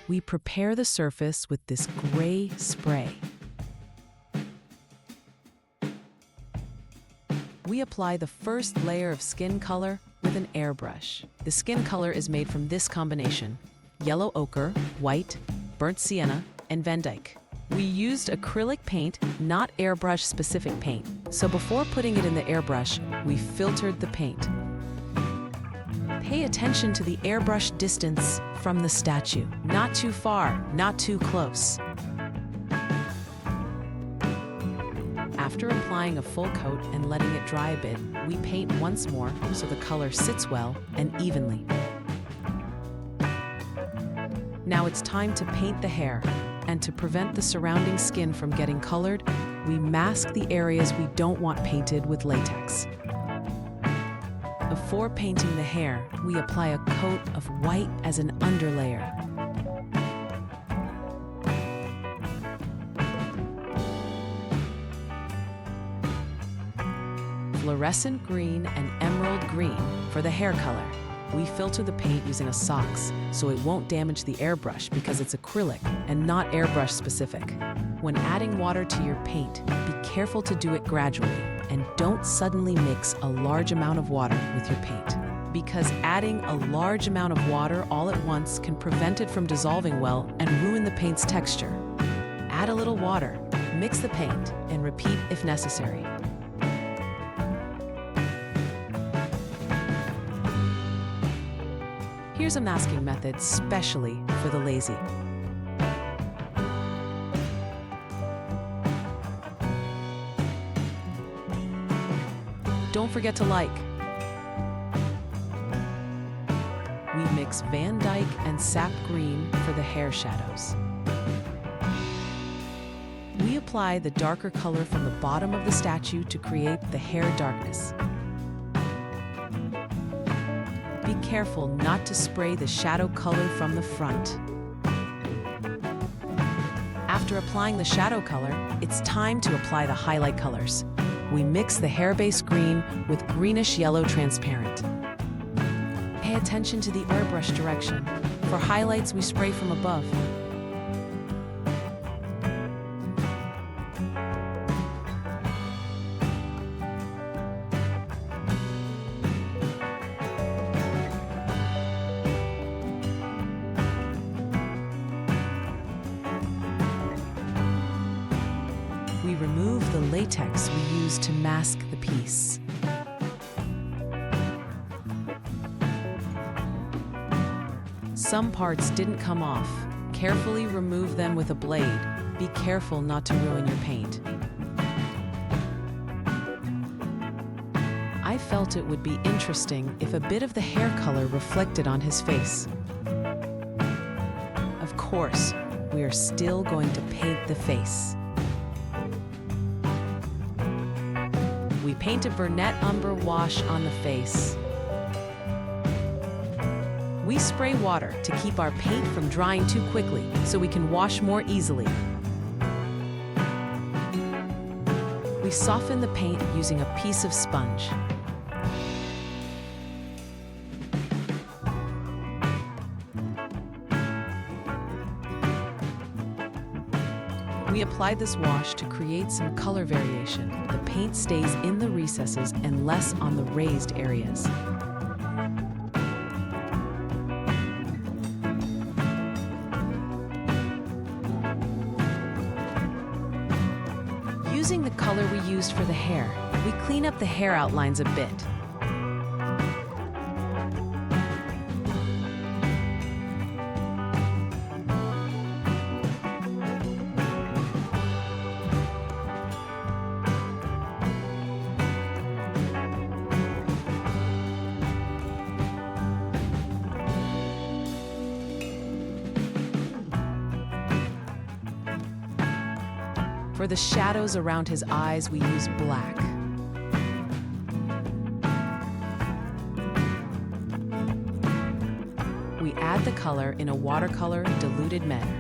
we prepare the surface with this gray spray. We apply the first layer of skin color with an airbrush. The skin color is made from this combination: yellow ochre, white, burnt sienna, and Van Dyke. We used acrylic paint, not airbrush-specific paint, so before putting it in the airbrush, we filtered the paint. Pay attention to the airbrush distance from the statue. Not too far, not too close. After applying a full coat and letting it dry a bit, we paint once more so the color sits well and evenly. Now it's time to paint the hair, and to prevent the surrounding skin from getting colored, we mask the areas we don't want painted with latex. Before painting the hair, we apply a coat of white as an underlayer. Fluorescent green and emerald green for the hair color. We filter the paint using a Sox so it won't damage the airbrush because it's acrylic and not airbrush specific. When adding water to your paint, be careful to do it gradually and don't suddenly mix a large amount of water with your paint, because adding a large amount of water all at once can prevent it from dissolving well and ruin the paint's texture. Add a little water, mix the paint, and repeat if necessary. Here's a masking method specially for the lazy. Don't forget to like. We mix Van Dyke and sap green for the hair shadows. We apply the darker color from the bottom of the statue to create the hair darkness. Be careful not to spray the shadow color from the front. After applying the shadow color, it's time to apply the highlight colors. We mix the hair base green with greenish yellow transparent. Pay attention to the airbrush direction. For highlights, we spray from above. We remove the latex we use to mask the piece. Some parts didn't come off. Carefully remove them with a blade. Be careful not to ruin your paint. I felt it would be interesting if a bit of the hair color reflected on his face. Of course, we are still going to paint the face. We paint a Burnett umber wash on the face. We spray water to keep our paint from drying too quickly so we can wash more easily. We soften the paint using a piece of sponge. We apply this wash to create some color variation. The paint stays in the recesses and less on the raised areas. Using the color we used for the hair, we clean up the hair outlines a bit. For the shadows around his eyes, we use black. We add the color in a watercolor diluted manner.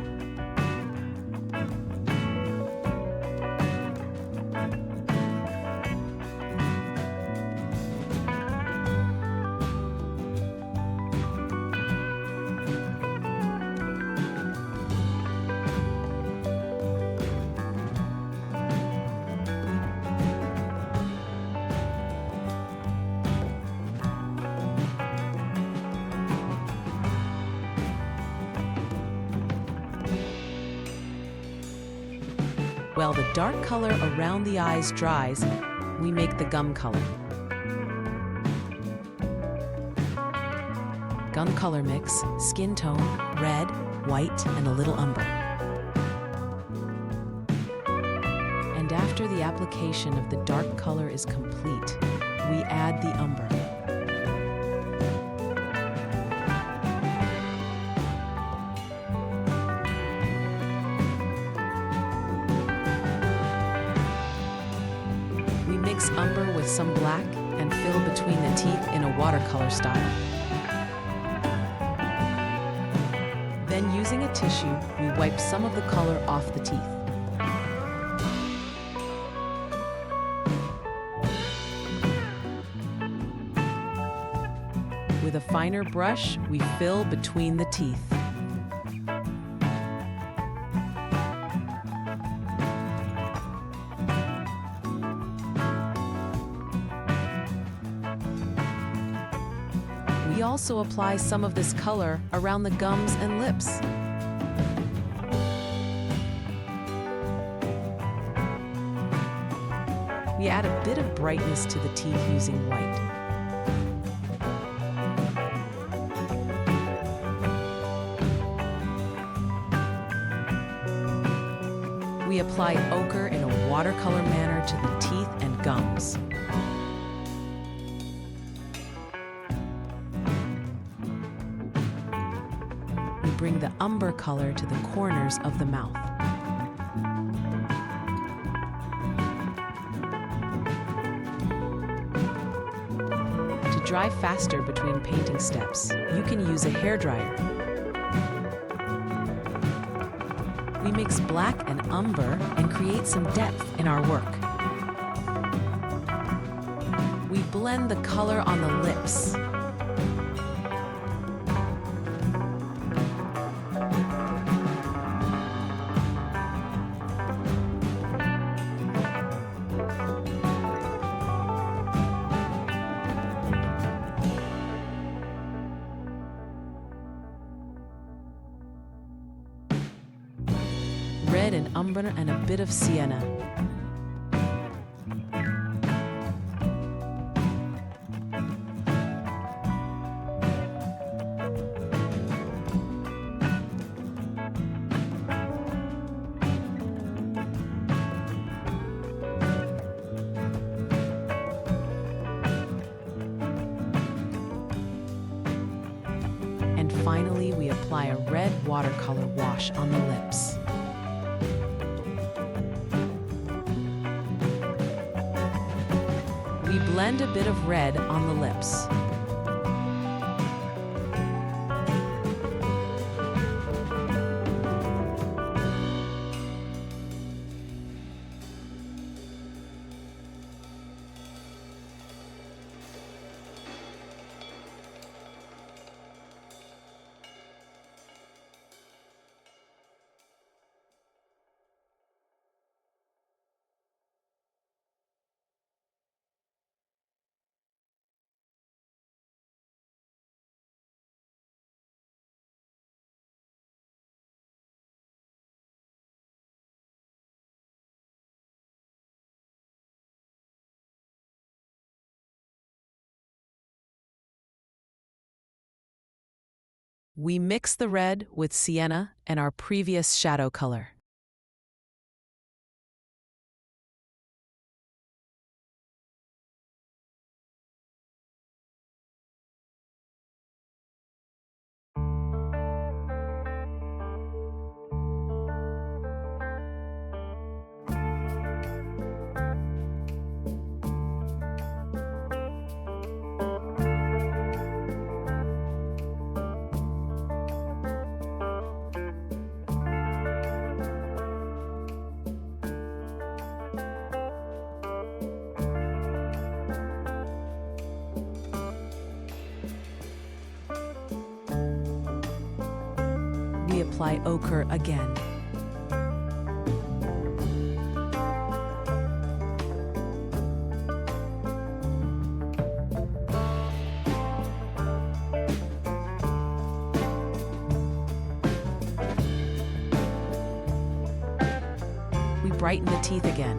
While the dark color around the eyes dries, we make the gum color. Gum color mix, skin tone, red, white, and a little umber. And after the application of the dark color is complete, we add the umber. We mix umber with some black and fill between the teeth in a watercolor style. Then, using a tissue, we wipe some of the color off the teeth. With a finer brush, we fill between the teeth. We also apply some of this color around the gums and lips. We add a bit of brightness to the teeth using white. We apply ochre in a watercolor manner to the teeth and gums. We bring the umber color to the corners of the mouth. To dry faster between painting steps, you can use a hairdryer. We mix black and umber and create some depth in our work. We blend the color on the lips. Red and umber and a bit of sienna. And finally, we apply a red watercolor wash on the lips. We blend a bit of red on the lips. We mix the red with sienna and our previous shadow color. We apply ochre again. We brighten the teeth again.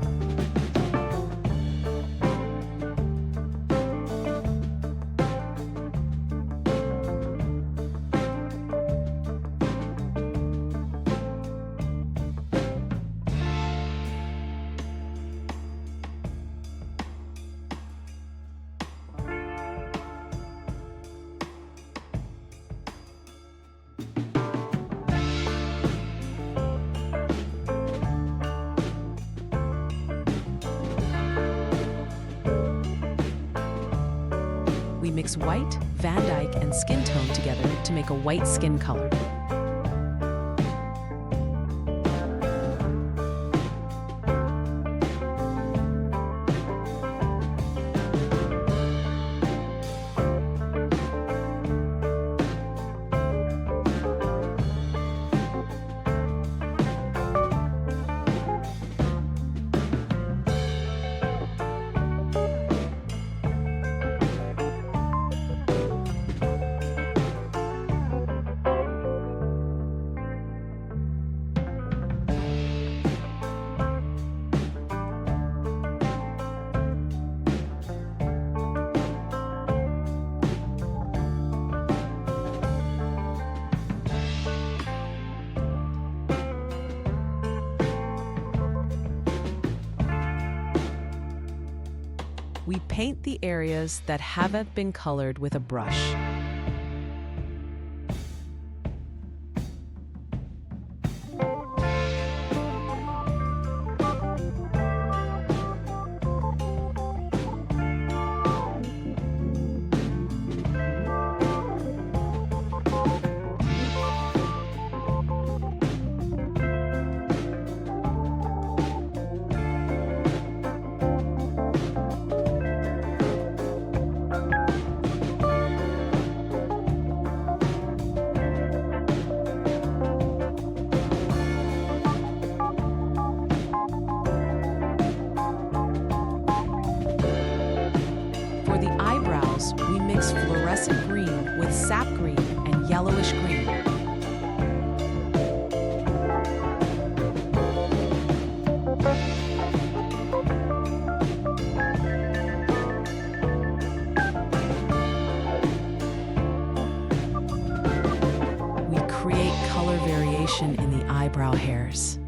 We mix white, Van Dyke, and skin tone together to make a white skin color. We paint the areas that haven't been colored with a brush. We mix fluorescent green with sap green and yellowish green. We create color variation in the eyebrow hairs.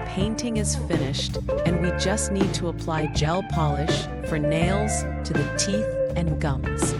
Painting is finished, and we just need to apply gel polish for nails to the teeth and gums.